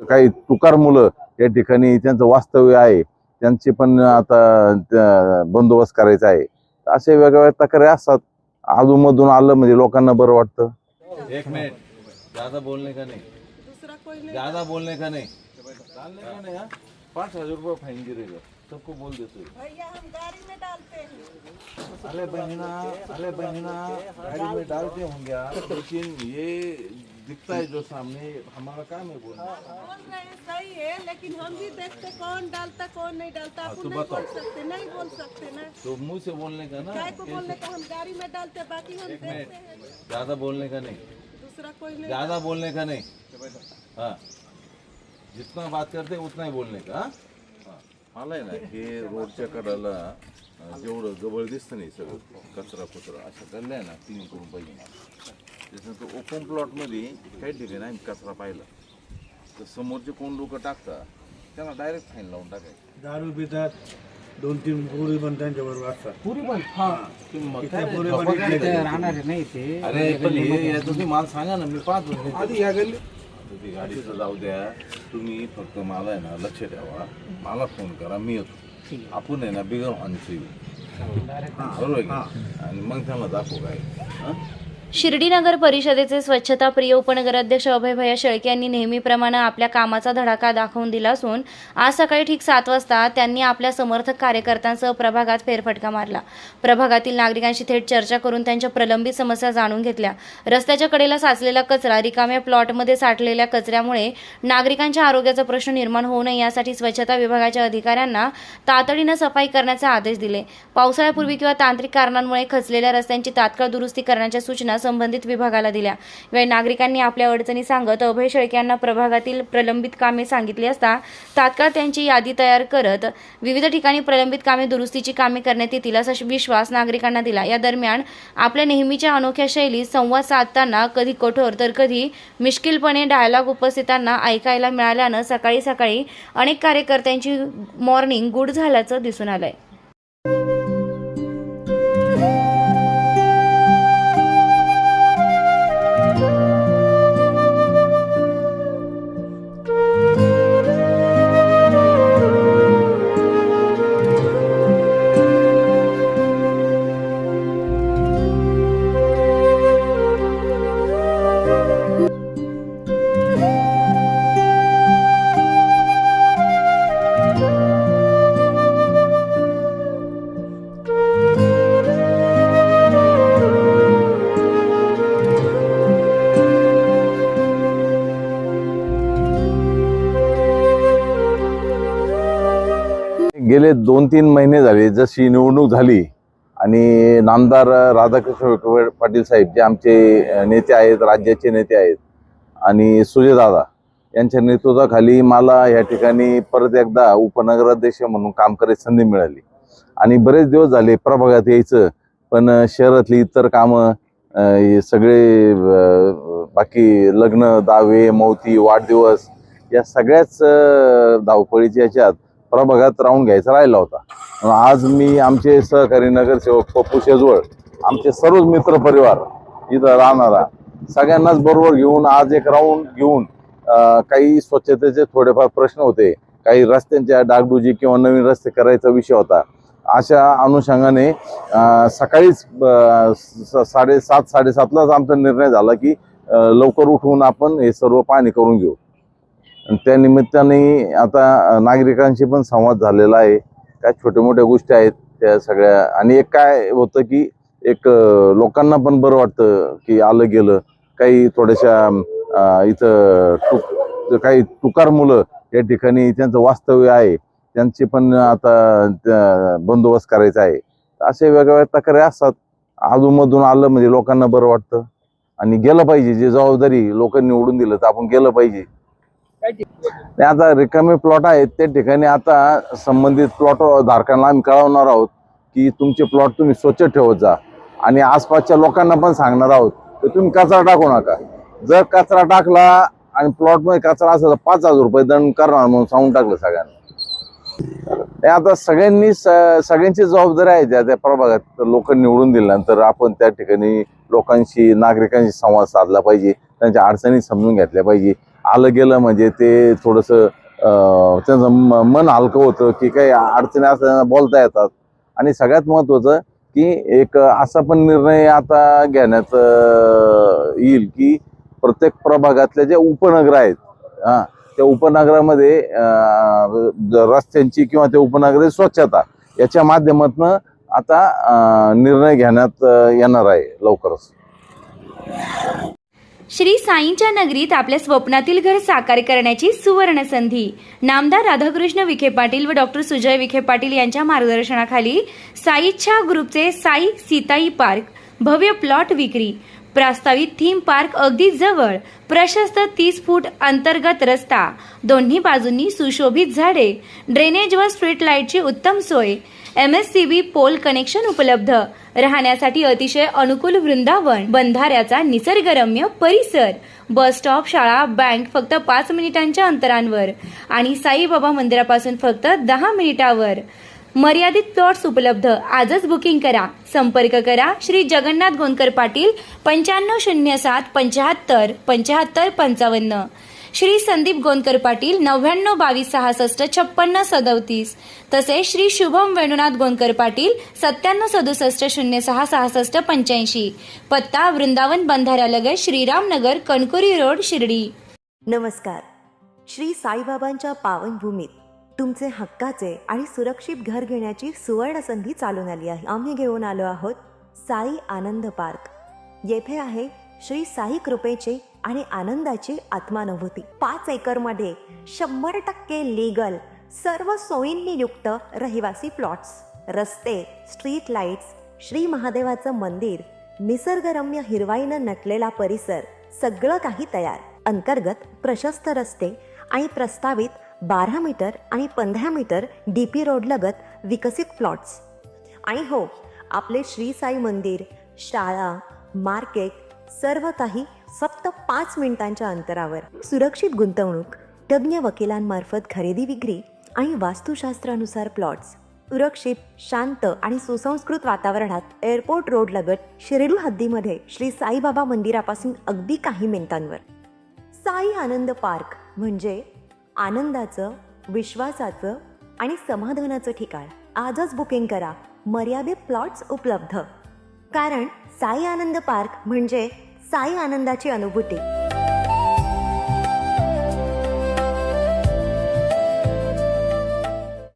काही तुकार मुलं या ठिकाणी त्यांचं वास्तव्य आहे, त्यांची पण आता बंदोबस्त करायचा आहे। असे वेगवेगळ्या तक्रारी असतात, अधूनमधून आलं म्हणजे लोकांना बरं वाटतं। एक मिनट, ज्यादा बोलने का नहीं, दूसरा कोई नहीं। ज्यादा बोलने का नहीं, डालने का नहीं। 5,000 रुपये फाइन गिरेगा, सबको बोल देते। भैया हम गाड़ी में डालते हैं। अरे बहना गाड़ी में डालते होंगे आप, लेकिन ये दिखता है जो सामने, हमारा काम है बोलना। बोल रहे हैं सही है, लेकिन हम भी देखते कौन डालता कौन नहीं डालता। आप तो नहीं बताओ। बोल सकते, नहीं बोल सकते ना। तो मुंह से बोलने का ना। काय को बोलने का, हम गाड़ी में डालते, बाकी हम एक देखते मिनट, हैं। ज्यादा बोलने का नहीं, दूसरा कोई नहीं। ज्यादा बोलने का नहीं। हाँ, जितना बात करते उतना ही बोलने का। हाँ, मला आहे ना हे रोडच्या कडाला जेवढं जवळ दिसतं नाही सगळं कचरा अशा गल्ल्या आहे ना 3 करून पाहिजे। त्याच्यानंतर ओपन प्लॉटमध्ये काही ठिकाणी आम्ही कचरा पाहिला तर समोरचे कोण लोक टाकतात त्यांना डायरेक्ट फाईन लावून टाकायचं। दारू पितात, 2-3 पुरी पण त्यांच्याबरोबर असतात। पुरी पण तुम्ही मग काय पुरी रे, पण झोपा काय इकडे ते? राहणार नाही ते। अरे पण हे याचं तुम्ही मला सांगा ना, मी पाहतो आधी या गल्ली ती गाडीचं जाऊ द्या, तुम्ही फक्त मला आहे ना लक्ष ठेवा, मला फोन करा, मी येतो। आपण आहे ना बिगर हॉर्नचं येऊ, बरोबर आहे का? आणि मग त्यांना दाखवू काय। हं? शिर्डी नगर परिषदेचे स्वच्छता प्रिय उपनगराध्यक्ष अभय भैया शेळके यांनी नेहमीप्रमाणे आपल्या कामाचा धडाका दाखवून दिला असून आज सकाळी ठीक 7 वाजता त्यांनी आपल्या समर्थक कार्यकर्त्यांसह प्रभागात फेरफटका मारला। प्रभागातील नागरिकांशी थेट चर्चा करून त्यांच्या प्रलंबित समस्या जाणून घेतल्या। रस्त्याच्या कडेला साचलेला कचरा, रिकाम्या प्लॉटमध्ये साठलेल्या कचऱ्यामुळे नागरिकांच्या आरोग्याचा प्रश्न निर्माण होऊ नये यासाठी स्वच्छता विभागाच्या अधिकाऱ्यांना तातडीने सफाई करण्याचे आदेश दिले। पावसाळ्यापूर्वी किंवा तांत्रिक कारणांमुळे खचलेल्या रस्त्यांची तात्काळ दुरुस्ती करण्याच्या सूचना संबंधित विभागाला दिल्या। यावेळी नागरिकांनी आपल्या अडचणी सांगत अभय शेळके यांना प्रभागातील प्रलंबित कामे सांगितली असता तात्काळ त्यांची यादी तयार करत विविध ठिकाणी प्रलंबित कामे दुरुस्तीची कामे करण्यात येतील असा विश्वास नागरिकांना दिला। या दरम्यान आपल्या नेहमीच्या अनोख्या शैलीत संवाद साधताना कधी कठोर तर कधी मिश्किलपणे डायलॉग उपस्थितांना ऐकायला मिळाल्यानं सकाळी सकाळी अनेक कार्यकर्त्यांची मॉर्निंग गुड झाल्याचं दिसून आलंय। गेले 2-3 महिने झाले जशी निवडणूक झाली आणि नामदार राधाकृष्ण विखे पाटील साहेब जे आमचे नेते आहेत, राज्याचे नेते आहेत, आणि सुजयदादा यांच्या नेतृत्वाखाली मला या ठिकाणी परत एकदा उपनगराध्यक्ष म्हणून काम करायची संधी मिळाली। आणि बरेच दिवस झाले प्रभागात यायचं, पण शहरातली इतर कामं सगळे बाकी लग्न, दावे, मौती, वाढदिवस या सगळ्याच धावपळीच्या याच्यात प्रभागात राहून घ्यायचा राहिला होता। आज मी आमचे सहकारी नगरसेवक पप्पू शेजवळ, आमचे सर्व मित्र परिवार इथं राहणारा सगळ्यांनाच बरोबर घेऊन आज एक राऊंड घेऊन काही स्वच्छतेचे थोडेफार प्रश्न होते, काही रस्त्यांच्या डागडुजी किंवा नवीन रस्ते करायचा विषय होता। अशा अनुषंगाने सकाळीच 7:30-7:30लाच आमचा निर्णय झाला की लवकर उठून आपण हे सर्व पाहणी करून घेऊ। त्या निमित्ताने आता नागरिकांशी पण संवाद झालेला आहे, काय छोट्या मोठ्या गोष्टी आहेत त्या सगळ्या। आणि एक काय होतं की एक लोकांना पण बरं वाटतं की आलं गेलं, काही थोड्याशा इथं काही तुकार मुलं या ठिकाणी त्यांचं वास्तव्य आहे, त्यांची पण आता बंदोबस्त करायचा आहे। असे वेगवेगळ्या तक्रारी असतात, अधूनमधून आलं म्हणजे लोकांना बरं वाटतं आणि गेलं पाहिजे। जी जबाबदारी लोकांनी निवडून दिलं तर आपण गेलं पाहिजे। आता रिकामे प्लॉट आहेत त्या ठिकाणी आता संबंधित प्लॉट धारकांना आम्ही कळवणार आहोत की तुमचे प्लॉट तुम्ही स्वच्छ ठेवत जा, आणि आसपासच्या लोकांना पण सांगणार आहोत की तुम्ही कचरा टाकू नका। जर कचरा टाकला आणि प्लॉटमध्ये कचरा असेल तर 5,000 रुपये दंड करणार म्हणून सांगून टाकलं सगळ्यांना। आता सगळ्यांची जबाबदारी आहे त्या प्रभागात लोक निवडून दिल्यानंतर आपण त्या ठिकाणी लोकांशी, नागरिकांशी संवाद साधला पाहिजे, त्यांच्या अडचणी समजून घेतल्या पाहिजे। आलं गेलं म्हणजे ते थोडंसं त्यांचं मन हलकं होतं, की काही अडचणी असताना बोलता येतात. आणि सगळ्यात महत्त्वाचं की एक असा पण निर्णय आता घेण्यात येईल की प्रत्येक प्रभागातल्या ज्या उपनगर आहेत त्या उपनगरामध्ये रस्त्यांची किंवा त्या उपनगराची स्वच्छता याच्या माध्यमातून आता निर्णय घेण्यात येणार आहे लवकरच. श्री साईंच्या नगरीत आपल्या स्वप्नातील घर साकार करण्याची सुवर्ण संधी. नामदार राधाकृष्ण विखे पाटील व डॉक्टर सुजय विखे पाटील यांच्या मार्गदर्शनाखाली साईच्या ग्रुपचे साई सीताई पार्क भव्य प्लॉट विक्री. प्रस्तावित थीम पार्क अगदी जवळ, प्रशस्त 30 फूट अंतर्गत रस्ता, दोन्ही बाजूंनी सुशोभित झाडे, ड्रेनेज व स्ट्रीट लाईटची उत्तम सोय, MSCB पोल कनेक्शन उपलब्ध, राहण्यासाठी अतिशय अनुकूल वृंदावन, बंधाऱ्याचा निसर्गरम्य परिसर, बस स्टॉप, शाळा, बँक फक्त 5 मिनिटांच्या अंतरावर आणि साईबाबा मंदिरापासून फक्त 10 मिनिटावर. मर्यादित प्लॉट्स उपलब्ध. आजच बुकिंग करा. संपर्क करा श्री जगन्नाथ गोंदकर पाटील 9507 75 75 55, श्री संदीप गोंदकर पाटील 99 22 66 56 37, तसेच श्री शुभम वेणुनाथ गोंदकर पाटील 97 67 06 66 85. पत्ता वृंदावन बंधाऱ्यालगत श्रीरामनगर, कणकुरी रोड, शिर्डी. नमस्कार. श्री साईबाबांच्या पावनभूमीत तुमचे हक्काचे आणि सुरक्षित घर घेण्याची सुवर्ण संधी चालून आली आहे. आम्ही घेऊन आलो आहोत साई आनंद पार्क. येथे आहे श्री साई कृपेचे आणि आनंदाची आत्मानुभूती. 5 एकरमध्ये 100% लीगल, सर्व सोयींनी युक्त रहिवासी प्लॉट्स, रस्ते, स्ट्रीट लाईट्स, श्री महादेवाचं मंदिर, निसर्गरम्य हिरवाईनं नटलेला परिसर, सगळं काही तयार. अंतर्गत प्रशस्त रस्ते आणि प्रस्तावित 12 मीटर आणि 15 मीटर DP रोड लगत विकसित प्लॉट्स. आणि हो, आपले श्री साई मंदिर, शाळा, मार्केट सर्व काही फक्त 5 मिनिटांच्या अंतरावर. सुरक्षित गुंतवणूक, तज्ज्ञ वकिलांमार्फत खरेदी विक्री आणि वास्तुशास्त्रानुसार प्लॉट्स. सुरक्षित, शांत आणि सुसंस्कृत वातावरणात एअरपोर्ट रोड लगत शिर्डी हद्दीमध्ये श्री साईबाबा मंदिरापासून अगदी काही मिनिटांवर. साई आनंद पार्क म्हणजे आनंदाचं, विश्वासाचं आणि समाधानाचं ठिकाण. आजच बुकिंग करा. मर्यादित प्लॉट्स उपलब्ध. कारण साई आनंद पार्क म्हणजे साई आनंदाची अनुभूती.